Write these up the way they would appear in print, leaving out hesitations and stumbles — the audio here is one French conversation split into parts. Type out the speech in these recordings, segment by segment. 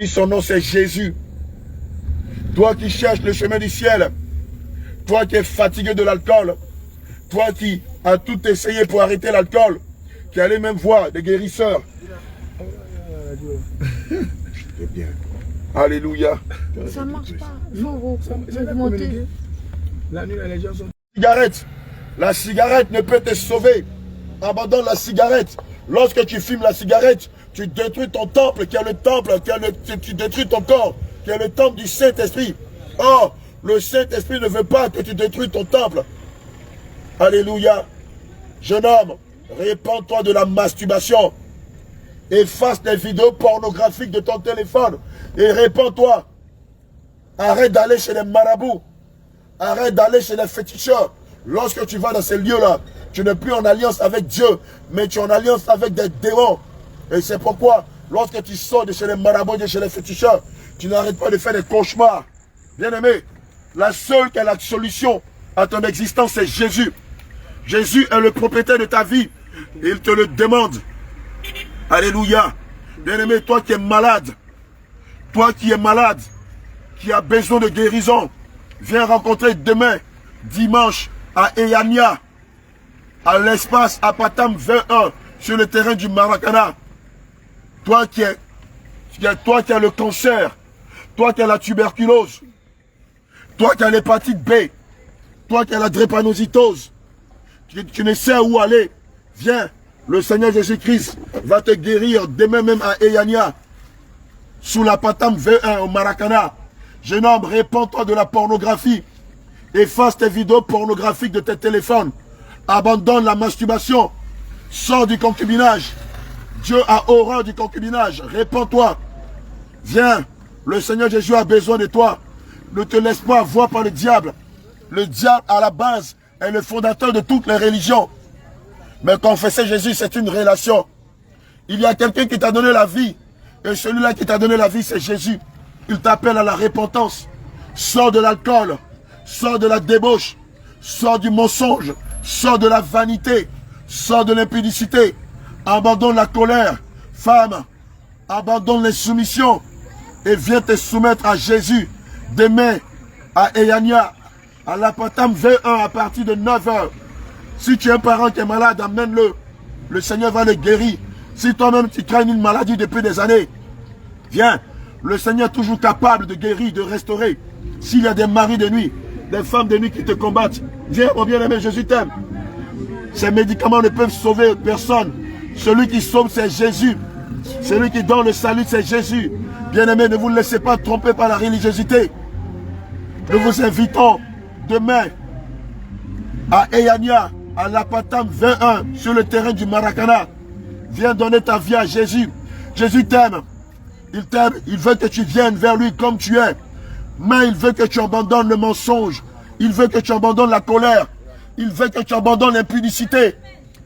Son nom c'est Jésus. Toi qui cherches le chemin du ciel, toi qui es fatigué de l'alcool, toi qui as tout essayé pour arrêter l'alcool, qui allait même voir des guérisseurs. C'est bien. Alléluia. Ça ne marche pas. Il faut augmenter. La nuit, les gens sont... La cigarette ne peut te sauver. Abandonne la cigarette. Lorsque tu fumes la cigarette, tu détruis ton temple, qui est le temple, tu détruis ton corps, qui est le temple du Saint-Esprit. Or, le Saint-Esprit ne veut pas que tu détruis ton temple. Alléluia. Jeune homme, répands-toi de la masturbation. Efface les vidéos pornographiques de ton téléphone et répands-toi. Arrête d'aller chez les marabouts. Arrête d'aller chez les féticheurs. Lorsque tu vas dans ces lieux-là, tu n'es plus en alliance avec Dieu, mais tu es en alliance avec des démons. Et c'est pourquoi, lorsque tu sors de chez les marabouts, de chez les féticheurs, tu n'arrêtes pas de faire des cauchemars. Bien-aimé, la seule qui a la solution à ton existence, c'est Jésus. Jésus est le propriétaire de ta vie. Et il te le demande. Alléluia. Bien-aimé, toi qui es malade, qui as besoin de guérison, viens rencontrer demain, dimanche, à Eyania, à l'espace Apatam 21, sur le terrain du Maracana. Toi qui as le cancer, toi qui as la tuberculose, toi qui as l'hépatite B, toi qui as la drépanocytose, tu ne sais où aller, viens, le Seigneur Jésus-Christ va te guérir demain même à Eyania, sous la Patam V1 au Maracana. Jeune homme, répands-toi de la pornographie, efface tes vidéos pornographiques de tes téléphones, abandonne la masturbation, sors du concubinage. Dieu a horreur du concubinage, répands-toi, viens, le Seigneur Jésus a besoin de toi, ne te laisse pas avoir par le diable. Le diable à la base est le fondateur de toutes les religions. Mais confesser Jésus, c'est une relation. Il y a quelqu'un qui t'a donné la vie. Et celui-là qui t'a donné la vie, c'est Jésus. Il t'appelle à la repentance. Sors de l'alcool. Sors de la débauche. Sors du mensonge. Sors de la vanité. Sors de l'impudicité. Abandonne la colère. Femme, abandonne les soumissions. Et viens te soumettre à Jésus. Demain, à Eyania, à l'Apatam V1 à partir de 9h. Si tu es un parent qui est malade, amène-le. Le Seigneur va le guérir. Si toi-même tu crains une maladie depuis des années, viens. Le Seigneur est toujours capable de guérir, de restaurer. S'il y a des maris de nuit, des femmes de nuit qui te combattent, viens, mon bien-aimé, Jésus t'aime. Ces médicaments ne peuvent sauver personne. Celui qui sauve, c'est Jésus. Celui qui donne le salut, c'est Jésus. Bien-aimé, ne vous laissez pas tromper par la religiosité. Nous vous invitons demain à Eyania, à l'Apatam 21, sur le terrain du Maracana. Viens donner ta vie à Jésus. Jésus t'aime. Il t'aime. Il veut que tu viennes vers lui comme tu es. Mais il veut que tu abandonnes le mensonge. Il veut que tu abandonnes la colère. Il veut que tu abandonnes l'impudicité.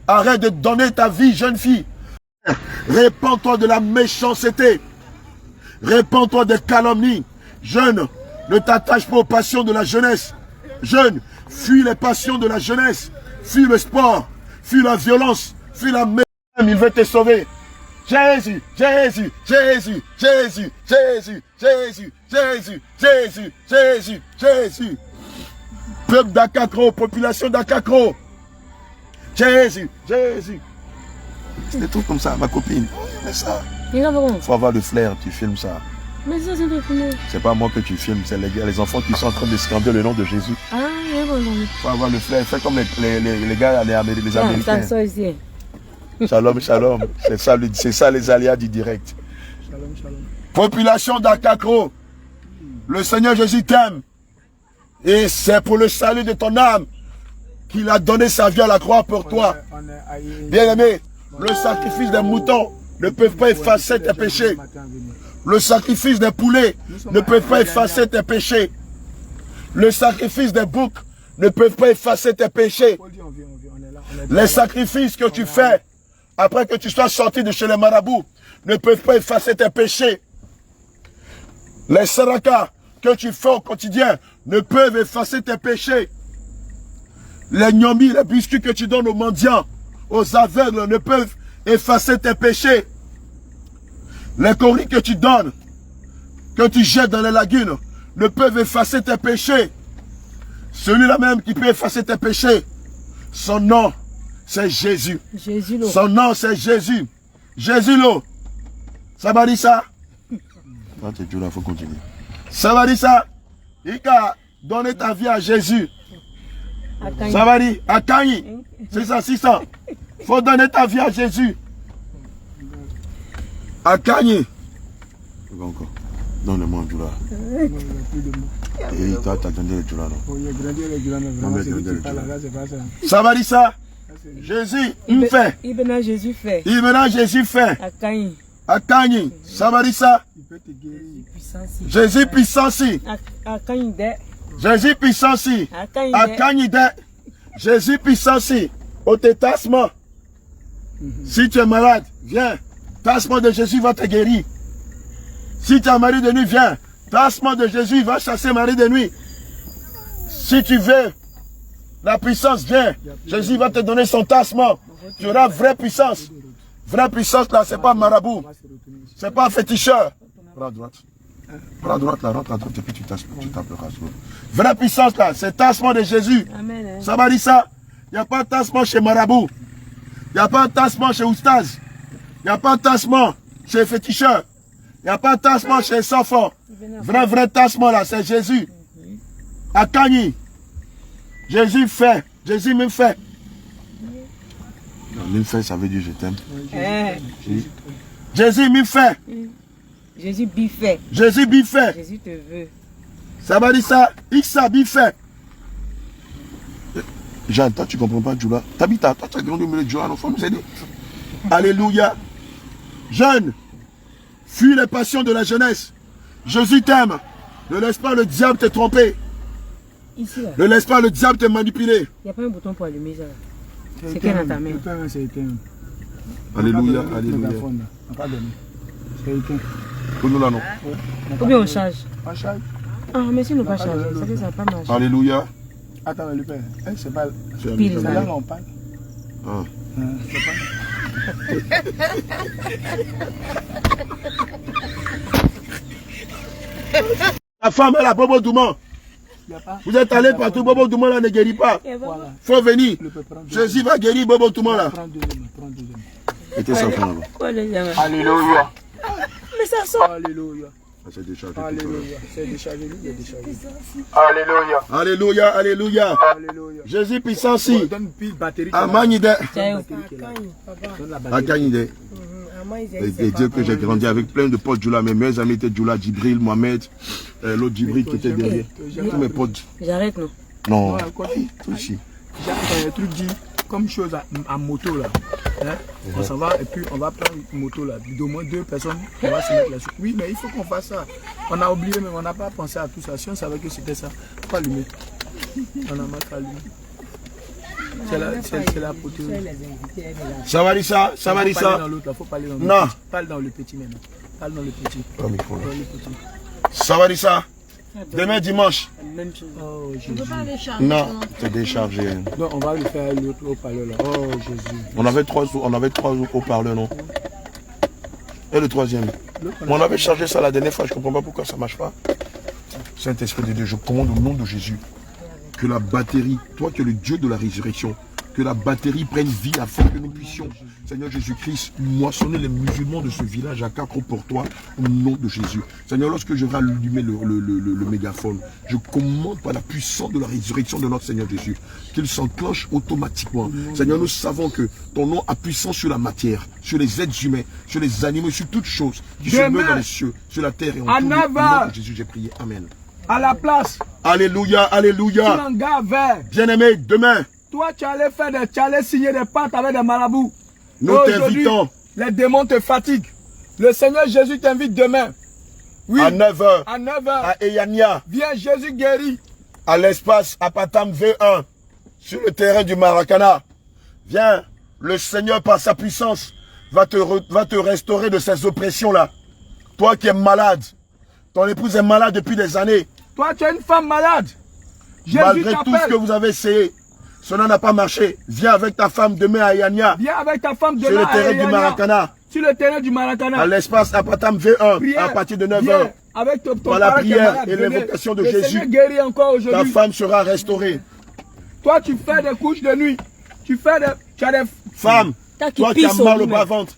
Arrête de donner ta vie, jeune fille. Répands-toi de la méchanceté. Répands-toi des calomnies. Jeune, ne t'attache pas aux passions de la jeunesse. Jeune, fuis les passions de la jeunesse. Fuis le sport. Fuis la violence. Fuis la merde. Il veut te sauver. Jésus, Jésus, Jésus, Jésus, Jésus, Jésus, Jésus, Jésus, Jésus, Jésus. Peuple d'Akakro, population d'Akakro. Jésus, Jésus. C'est des trucs comme ça, ma copine. Mais ça. Il faut avoir le flair, tu filmes ça. Mais ça, c'est filmé. C'est pas moi que tu filmes, c'est les enfants qui sont en train de scander le nom de Jésus. Ah, oui, bon, non. Il faut avoir le flair, fais comme les gars, les Américains. Ça ici. Shalom, shalom. C'est ça les aléas du direct. Shalom, shalom. Population d'Akakro, le Seigneur Jésus t'aime. Et c'est pour le salut de ton âme qu'il a donné sa vie à la croix pour toi. Bien-aimé, le sacrifice des moutons ne peut pas effacer tes péchés. Le sacrifice des poulets ne peut pas effacer tes péchés. Le sacrifice des boucs ne peut pas effacer tes péchés. Les sacrifices que tu fais après que tu sois sorti de chez les marabouts ne peuvent pas effacer tes péchés. Les sarakas que tu fais au quotidien ne peuvent effacer tes péchés. Les gnomis, les biscuits que tu donnes aux mendiants, aux aveugles ne peuvent effacer tes péchés. Les coris que tu donnes que tu jettes dans les lagunes ne peuvent effacer tes péchés. Celui-là même qui peut effacer tes péchés, son nom, c'est Jésus. Jésus, Son nom, c'est Jésus. Jésus, l'eau. Ça va dire ça? Il faut continuer. Ça va dire ça? Il a donné ta vie à Jésus. Ça va dire, à Kanye. C'est ça, 600. Il faut donner ta vie à Jésus. À Kanye. Encore. Donne-moi un Djoula. Et toi, tu as grandi le Djoula, non? Oui, il a grandi le Djoula, mais vraiment, c'est pas ça. Ça va dire ça? Jésus, il fait. Il maintenant Jésus fait. Il maintenant Jésus fait. À Kanye. À Kanye. Ça va dire ça? Il peut te guérir. Jésus puissant si. À Kanye. Jésus puissant si. À Kanye. À Kanye. Jésus puissant si. Au tassement. Si tu es malade, viens. Tassement de Jésus va te guérir. Si tu es un mari de nuit, viens. Tassement de Jésus va chasser mari de nuit. Si tu veux la puissance, viens. Jésus va te donner son tassement. Tu auras vraie puissance. Vraie puissance là, c'est pas marabout. C'est pas féticheur. Prends à droite. Prends à droite là, rentre à droite et puis tu t'appelleras. Vraie puissance là, c'est tassement de Jésus. Amen. Ça va dire ça? Il n'y a pas de tassement chez marabout. Il n'y a pas de tassement chez oustaz. Il n'y a pas de tassement chez féticheur. Il n'y a pas de tassement chez Safon. Vrai tassement là, c'est Jésus. À Kanye. Jésus fait. Jésus me fait. Non, me fait, ça veut dire je t'aime. Jésus me fait. Jésus biffait. Jésus biffait. Jésus te veut. Ça va dire ça? Issa biffait. Jean, toi tu comprends pas Djoula. T'habites à toi, tu as grandi au milieu de Djoula, il faut nous aider. Alléluia. Jeune, fuis les passions de la jeunesse. Jésus t'aime. Ne laisse pas le diable te tromper. Ici là. Ne laisse pas le diable te manipuler. Il n'y a pas un bouton pour allumer ça. C'est quel dans ta main? C'est éteint. Alléluia, alléluia. On n'a pas donné. C'est éteint. Pour nous là non. Ou bien on charge. On charge. Ah, mais si nous pas charger, ça fait ça pas marcher. Alléluia. Attends, le père. C'est pas. Pile, C'est là qu'on parle. Ah. C'est pas. La femme, elle a Bobo Douman. Vous êtes allé partout, Bobo Douman là ne guérit pas. Voilà. Faut venir. Le peut prendre. Jésus va guérir Bobo Douman là. Prends deuxième. Mettez ça là-bas. Alléluia. Mais ça sort. Alléluia. C'est déchargé. Alléluia. C'est déchargé, lui, il est déchargé. Alléluia. Alléluia, alléluia. Alléluia. Jésus puissant si. Donne pile batterie. Amanide. Donne Akanide. Et Dieu que j'ai grandi avec plein de potes Djoula. Mes meilleurs amis étaient Djoula, Djibril, Mohamed, l'autre Djibril qui était derrière. Tous mes potes. J'arrête non. Non. Tout ici. J'ai un truc dit comme chose à moto là. Hein? On s'en va et puis on va prendre une moto là. D'au moins 2 personnes, on va se mettre là-dessus. Oui, mais il faut qu'on fasse ça. On a oublié, mais on n'a pas pensé à tout ça. Si on savait que c'était ça, il faut allumer. On a mal allumer. C'est la poteau. Ça va dire ça? Ça va dire ça? Il faut parler dans l'autre. Non. Parle dans le petit même. Parle dans le petit. Comme il faut. Dans le petit. Ça va dire ça? Demain dimanche. Même chose. Oh Jésus. Non, c'est déchargé. Donc on va le faire à l'autre haut-parleur là. Oh Jésus. On avait 3 haut-parleurs, non? Et le troisième? On avait chargé ça la dernière fois, je ne comprends pas pourquoi ça ne marche pas. Saint-Esprit de Dieu, je commande au nom de Jésus que la batterie, toi qui es le Dieu de la résurrection, que la batterie prenne vie afin que nous puissions, Seigneur Jésus-Christ, moissonner les musulmans de ce village à 4 pour toi, au nom de Jésus. Seigneur, lorsque je vais allumer le mégaphone, je commande par la puissance de la résurrection de notre Seigneur Jésus, qu'il s'enclenche automatiquement. Seigneur, nous savons que ton nom a puissance sur la matière, sur les êtres humains, sur les animaux, sur toutes choses qui se meuvent dans les cieux, sur la terre et en tout. Au nom de Jésus, j'ai prié. Amen. À la place. Alléluia, alléluia. Bien-aimé, demain, toi, tu allais signer des pactes avec des marabouts. Nous t'invitons. Les démons te fatiguent. Le Seigneur Jésus t'invite demain. Oui. À 9h. À 9h. À Eyania. Viens, Jésus guérit. À l'espace Apatam V1. Sur le terrain du Maracana. Viens. Le Seigneur, par sa puissance, va te restaurer de ces oppressions-là. Toi qui es malade. Ton épouse est malade depuis des années. Toi, tu es une femme malade. Jésus malgré tout ce que vous avez essayé. Cela n'a pas marché. Viens avec ta femme demain à Yania. Viens avec ta femme demain sur le terrain du Maracana. Sur le terrain du Maracana. À l'espace Apatam V1. Prière. À partir de 9h. avec ton par la parent qui est prière malade, et venez. l'invocation de Le Jésus, Seigneur guérit encore ta aujourd'hui. femme sera restaurée. Toi, tu fais des couches de nuit. Tu as des... Femme, Toi qui toi qui as pisses au mal au lit, bas-ventre,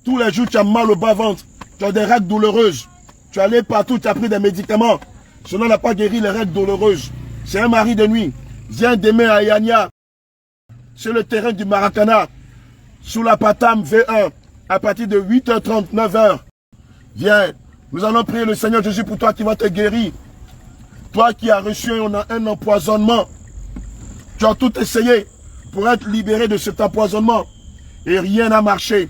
tous les jours tu as mal au bas-ventre, tu as des règles douloureuses, tu es allé partout, tu as pris des médicaments, cela n'a pas guéri les règles douloureuses. C'est un mari de nuit. Viens demain à Yania, sur le terrain du Maracana, sous la Patam V1, à partir de 8h30, 9h. Viens, nous allons prier le Seigneur Jésus pour toi qui va te guérir. Toi qui as reçu un empoisonnement, tu as tout essayé pour être libéré de cet empoisonnement et rien n'a marché.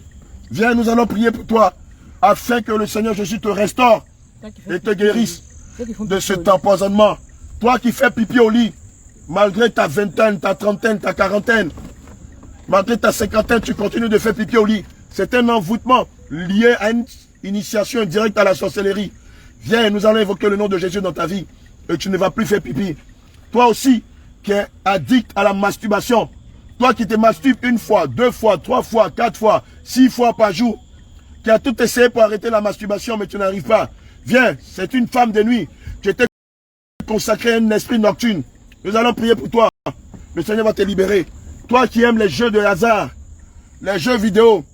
Viens, nous allons prier pour toi afin que le Seigneur Jésus te restaure et te guérisse de cet empoisonnement. Toi qui fais pipi au lit, malgré ta vingtaine, ta trentaine, ta quarantaine, malgré ta cinquantaine, tu continues de faire pipi au lit. C'est un envoûtement lié à une initiation directe à la sorcellerie. Viens, nous allons évoquer le nom de Jésus dans ta vie et tu ne vas plus faire pipi. Toi aussi qui es addict à la masturbation, toi qui te masturbes 1 fois, 2 fois, 3 fois, 4 fois, 6 fois par jour, qui a tout essayé pour arrêter la masturbation mais tu n'arrives pas. Viens, c'est une femme de nuit. Tu étais consacré à un esprit nocturne. Nous allons prier pour toi. Le Seigneur va te libérer. Toi qui aimes les jeux de hasard, les jeux vidéo,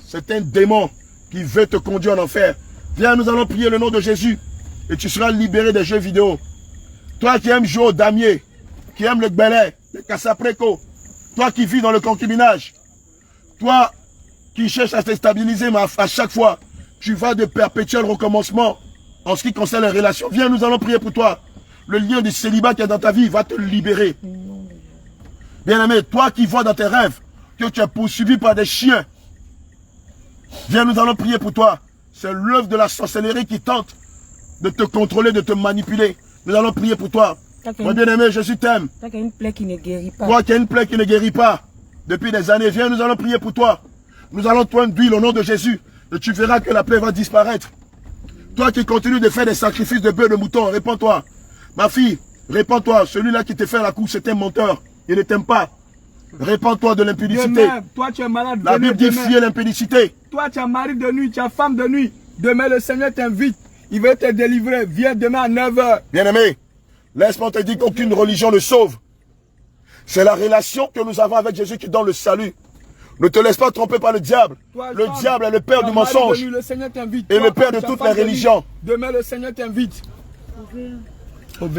c'est un démon qui veut te conduire en enfer. Viens, nous allons prier le nom de Jésus et tu seras libéré des jeux vidéo. Toi qui aimes jouer au damier, qui aimes le gbelé, le cassapreco, toi qui vis dans le concubinage, toi qui cherches à te stabiliser, mais à chaque fois, tu vas de perpétuel recommencement en ce qui concerne les relations. Viens, nous allons prier pour toi. Le lien du célibat qui est dans ta vie va te libérer. Bien-aimé, toi qui vois dans tes rêves que tu es poursuivi par des chiens, viens, nous allons prier pour toi. C'est l'œuvre de la sorcellerie qui tente de te contrôler, de te manipuler. Nous allons prier pour toi. Mon bien-aimé, Jésus t'aime. Toi qui as une plaie qui ne guérit pas. Toi qui as une plaie qui ne guérit pas depuis des années, viens, nous allons prier pour toi. Nous allons toindre d'huile au nom de Jésus et tu verras que la plaie va disparaître. Toi qui continues de faire des sacrifices de bœufs, de moutons, répands-toi. Ma fille, répands-toi. Celui-là qui te fait la course, c'est un menteur. Il ne t'aime pas. Répands-toi de l'impudicité. Toi, tu es malade. La Bible dit fuir l'impudicité. Toi, tu es mari de nuit, tu es femme de nuit. Demain, le Seigneur t'invite. Il veut te délivrer. Viens demain à 9h. Bien-aimé, laisse-moi te dire qu'aucune religion ne sauve. C'est la relation que nous avons avec Jésus qui donne le salut. Ne te laisse pas tromper par le diable. Le diable est le père du mensonge le Seigneur t'invite. et le père de toutes les religions. Demain, le Seigneur t'invite.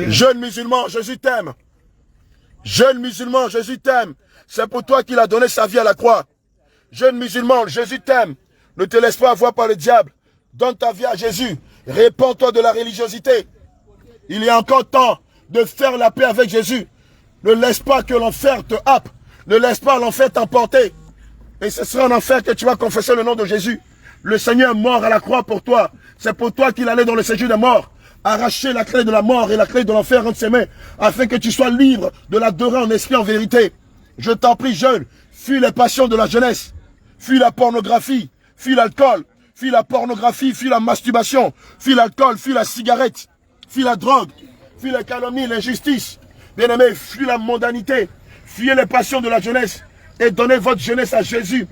Jeune musulman, Jésus t'aime. Jeune musulman, Jésus t'aime. C'est pour toi qu'il a donné sa vie à la croix. Jeune musulman, Jésus t'aime. Ne te laisse pas avoir par le diable. Donne ta vie à Jésus. Répands-toi de la religiosité. Il y a encore temps de faire la paix avec Jésus. Ne laisse pas que l'enfer te happe. Ne laisse pas l'enfer t'emporter. Et ce sera en enfer que tu vas confesser le nom de Jésus. Le Seigneur est mort à la croix pour toi. C'est pour toi qu'il allait dans le séjour des morts. Arracher la clé de la mort et la clé de l'enfer entre ses mains. Afin que tu sois libre de l'adorer en esprit, en vérité. Je t'en prie, jeune. Fuis les passions de la jeunesse. Fuis la pornographie. Fuis l'alcool. Fuis la pornographie. Fuis la masturbation. Fuis l'alcool. Fuis la cigarette. Fuis la drogue. Fuis la calomnie, l'injustice. Bien-aimé, fuis la mondanité. Fuyez les passions de la jeunesse. Et donnez votre jeunesse à Jésus.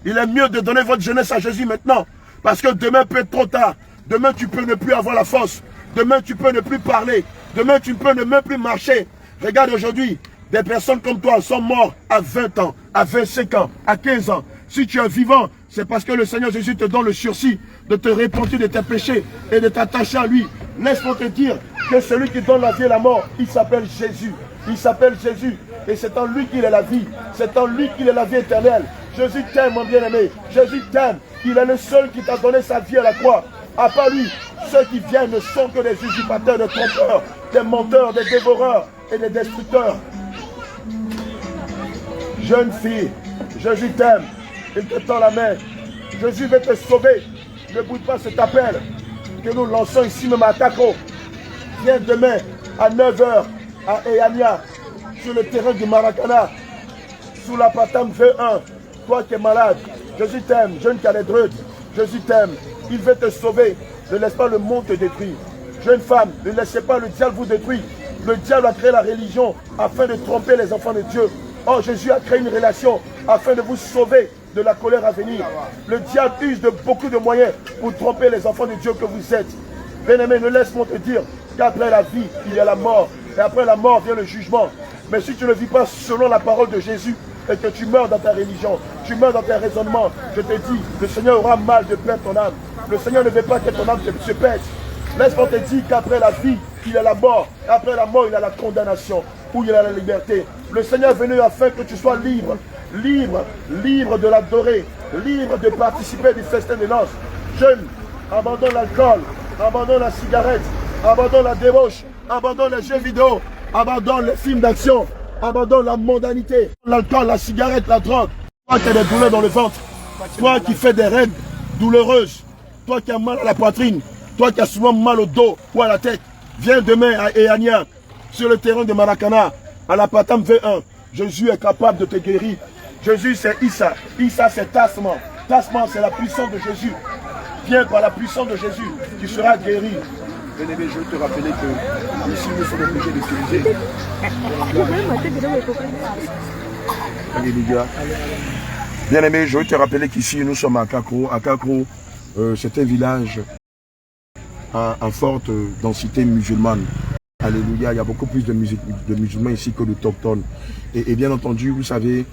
Il est mieux de donner votre jeunesse à Jésus maintenant. Parce que demain peut être trop tard. Demain tu peux ne plus avoir la force. Demain tu peux ne plus parler. Demain tu peux ne même plus marcher. Regarde aujourd'hui, des personnes comme toi sont mortes à 20 ans, à 25 ans, à 15 ans. Si tu es vivant, c'est parce que le Seigneur Jésus te donne le sursis de te repentir de tes péchés et de t'attacher à lui. Laisse-moi te dire que celui qui donne la vie et la mort, il s'appelle Jésus. Il s'appelle Jésus. Et c'est en lui qu'il est la vie. C'est en lui qu'il est la vie éternelle. Jésus t'aime, mon bien-aimé. Jésus t'aime. Il est le seul qui t'a donné sa vie à la croix. À part lui, ceux qui viennent ne sont que des usurpateurs, des trompeurs, des menteurs, des dévoreurs et des destructeurs. Jeune fille, Jésus t'aime. Il te tend la main. Jésus veut te sauver. Ne bouge pas cet appel que nous lançons ici même à Tako. Viens demain à 9h à Eyania, sur le terrain du Maracana, sous la Patam V1. Toi qui es malade, Jésus t'aime. Jeune Calédreude, Jésus t'aime. Il veut te sauver. Ne laisse pas le monde te détruire. Jeune femme, ne laissez pas le diable vous détruire. Le diable a créé la religion afin de tromper les enfants de Dieu. Or, Jésus a créé une relation afin de vous sauver de la colère à venir. Le diable use de beaucoup de moyens pour tromper les enfants de Dieu que vous êtes. Bien-aimé, ne laisse-moi te dire qu'après la vie, il y a la mort. Et après la mort vient le jugement. Mais si tu ne vis pas selon la parole de Jésus, et que tu meurs dans ta religion, tu meurs dans tes raisonnements, je te dis, le Seigneur aura mal de perdre ton âme. Le Seigneur ne veut pas que ton âme se perde. Laisse-moi te dire qu'après la vie, il y a la mort. Après la mort, il y a la condamnation, où il y a la liberté. Le Seigneur est venu afin que tu sois libre. Libre, libre de l'adorer. Libre de participer du festin des noces. Jeune, abandonne l'alcool, abandonne la cigarette, abandonne la débauche, abandonne les jeux vidéo, abandonne les films d'action, abandonne la mondanité, l'alcool, la cigarette, la drogue. Toi qui as des douleurs dans le ventre, toi qui fais des règles douloureuses, toi qui as mal à la poitrine, toi qui as souvent mal au dos ou à la tête, viens demain à Eania, sur le terrain de Maracana, à la Patam V1. Jésus est capable de te guérir. Jésus c'est Issa. Issa c'est Tasman. Tasman c'est la puissance de Jésus. Viens par la puissance de Jésus, tu seras guéri. Bien-aimé, je veux te rappeler que ici nous sommes obligés d'utiliser. Alléluia. Bien-aimé, je veux te rappeler qu'ici nous sommes à Kakro. À Kakro, c'est un village en forte densité musulmane. Alléluia, il y a beaucoup plus de musulmans ici que d'autochtones. Et bien entendu, vous savez,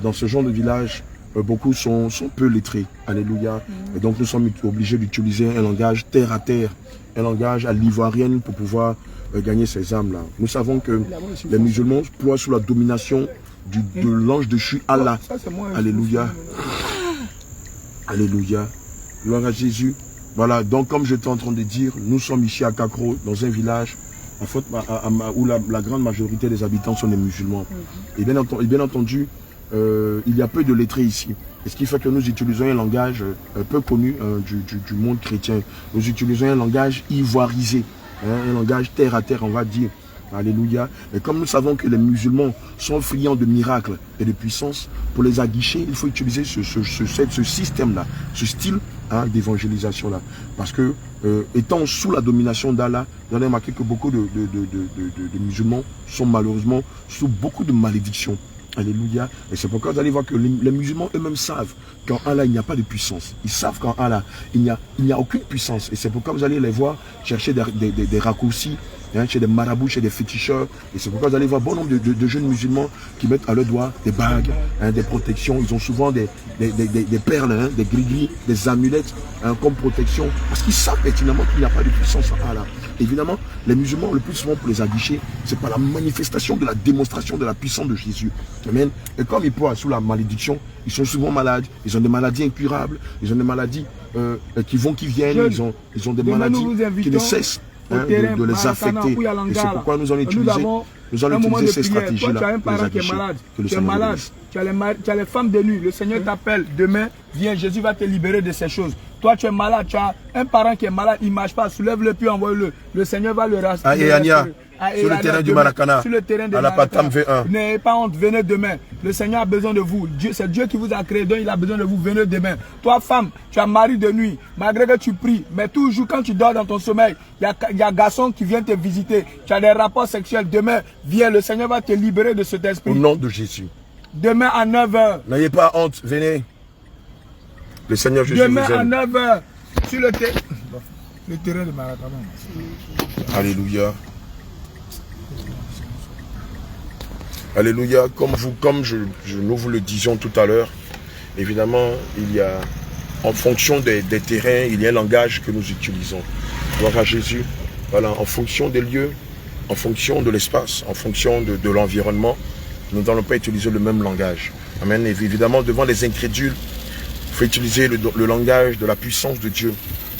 dans ce genre de village, beaucoup sont peu lettrés. Alléluia. Et donc nous sommes obligés d'utiliser un langage terre à terre, un langage à l'ivoirienne pour pouvoir gagner ces âmes-là. Nous savons que les musulmans ploient sous la domination de l'ange déchu Allah. Alléluia. Alléluia. Gloire à Jésus. Voilà, donc comme j'étais en train de dire, nous sommes ici à Kakro, dans un village où la grande majorité des habitants sont des musulmans. Et bien entendu, il y a peu de lettrés ici. Et ce qui fait que nous utilisons un langage peu connu du monde chrétien. Nous utilisons un langage ivoirisé, un langage terre à terre, on va dire. Alléluia. Et comme nous savons que les musulmans sont friands de miracles et de puissance, pour les aguicher, il faut utiliser ce système-là, ce style d'évangélisation-là. Parce que, étant sous la domination d'Allah, vous avez remarqué que beaucoup de musulmans sont malheureusement sous beaucoup de malédictions. Alléluia. Et c'est pourquoi vous allez voir que les musulmans eux-mêmes savent qu'en Allah, il n'y a pas de puissance. Ils savent qu'en Allah, il n'y a aucune puissance. Et c'est pourquoi vous allez les voir chercher des raccourcis, chez des marabouts, chez des féticheurs. Et c'est pourquoi vous allez voir bon nombre de jeunes musulmans qui mettent à leurs doigts des bagues, des protections. Ils ont souvent des perles, des gris-gris, des amulettes comme protection. Parce qu'ils savent pertinemment qu'il n'y a pas de puissance en Allah. Évidemment, les musulmans, le plus souvent pour les aguicher, c'est par la manifestation de la démonstration de la puissance de Jésus. Amen. Et comme ils poient sous la malédiction, ils sont souvent malades, ils ont des maladies incurables, ils ont des maladies qui viennent, ils ont des maladies qui ne cessent de les affecter. Et c'est pourquoi nous allons utiliser ces stratégies-là. Tu as un parent qui est malade, tu es malade, tu as les femmes de nuit, le Seigneur t'appelle, demain, viens, Jésus va te libérer de ces choses. Toi, tu es malade, tu as un parent qui est malade, il ne marche pas, soulève-le puis envoie-le. Le Seigneur va le rassurer. Sur le terrain du Maracana, à la Patam V1. N'ayez pas honte, venez demain. Le Seigneur a besoin de vous. C'est Dieu qui vous a créé, donc il a besoin de vous. Venez demain. Toi, femme, tu as mari de nuit, malgré que tu pries, mais toujours quand tu dors dans ton sommeil, il y a un garçon qui vient te visiter. Tu as des rapports sexuels. Demain, viens, le Seigneur va te libérer de cet esprit. Au nom de Jésus. Demain à 9 h. N'ayez pas honte, venez. Le Seigneur Jésus demain vous aime. Demain à 9 h, sur le terrain de Maracana. Alléluia. Alléluia. Comme nous vous le disions tout à l'heure, évidemment, il y a, en fonction des terrains, il y a un langage que nous utilisons. Gloire à Jésus. Voilà, en fonction des lieux, en fonction de l'espace, en fonction de l'environnement, nous n'allons pas utiliser le même langage. Amen. Et évidemment, devant les incrédules, il faut utiliser le langage de la puissance de Dieu.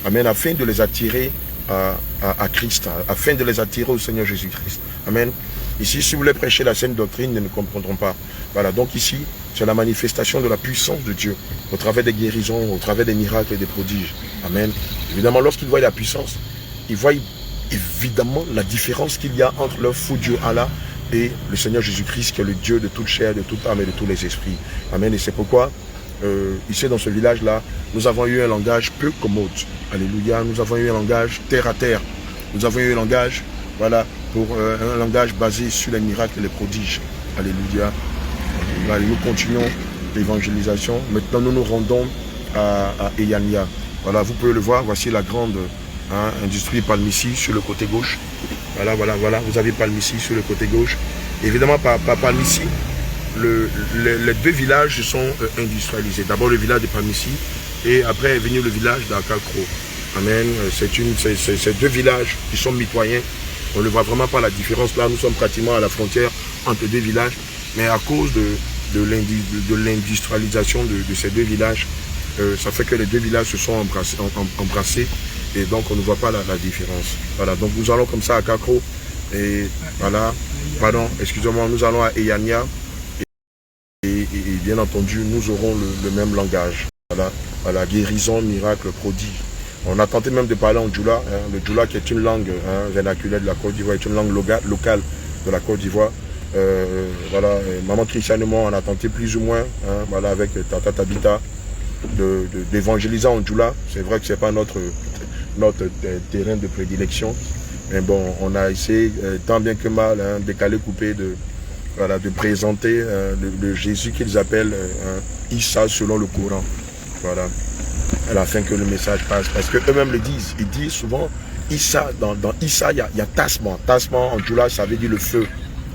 Amen. Afin de les attirer à Christ, afin de les attirer au Seigneur Jésus-Christ. Amen. Ici, si vous voulez prêcher la saine doctrine, ils ne comprendront pas. Voilà, donc ici, c'est la manifestation de la puissance de Dieu, au travers des guérisons, au travers des miracles et des prodiges. Amen. Évidemment, lorsqu'ils voient la puissance, ils voient évidemment la différence qu'il y a entre leur fou Dieu Allah et le Seigneur Jésus-Christ, qui est le Dieu de toute chair, de toute âme et de tous les esprits. Amen. Et c'est pourquoi, ici dans ce village-là, nous avons eu un langage peu commode. Alléluia. Nous avons eu un langage terre à terre. Nous avons eu un langage, voilà, pour un langage basé sur les miracles et les prodiges. Alléluia. Allez, nous continuons l'évangélisation. Maintenant, nous nous rendons à Eyania. Voilà, vous pouvez le voir, voici la grande hein, industrie Palmici sur le côté gauche. Voilà, voilà, voilà, vous avez Palmici sur le côté gauche. Évidemment, par Palmici, les deux villages se sont industrialisés. D'abord le village de Palmici et après est venu le village d'Akakro. Amen. C'est deux villages qui sont mitoyens. On ne voit vraiment pas la différence. Là, nous sommes pratiquement à la frontière entre deux villages. Mais à cause de l'industrialisation de ces deux villages, ça fait que les deux villages se sont embrassés. Et donc, on ne voit pas la différence. Voilà, donc nous allons comme ça à Kakro. Et voilà, pardon, excusez-moi, nous allons à Eyania. Et bien entendu, nous aurons le même langage. Voilà, voilà, guérison, miracle, prodige. On a tenté même de parler en Djoula. Hein, le Djoula qui est une langue vernaculaire de la Côte d'Ivoire, est une langue locale de la Côte d'Ivoire. Voilà, Maman Christiane et moi, on a tenté plus ou moins, hein, voilà, avec Tata Tabita, d'évangéliser en Djoula. C'est vrai que ce n'est pas notre terrain de prédilection. Mais bon, on a essayé, tant bien que mal, hein, décalé, coupé, de présenter le Jésus qu'ils appellent Issa selon le Coran. Voilà. À la fin que le message passe. Parce qu'eux-mêmes le disent. Ils disent souvent, Issa, dans Issa, il y a Tasman. Tasman en Djoula, ça veut dire le feu.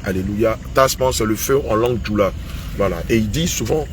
Alléluia. Tasman, c'est le feu en langue Djoula. Voilà. Et ils disent souvent,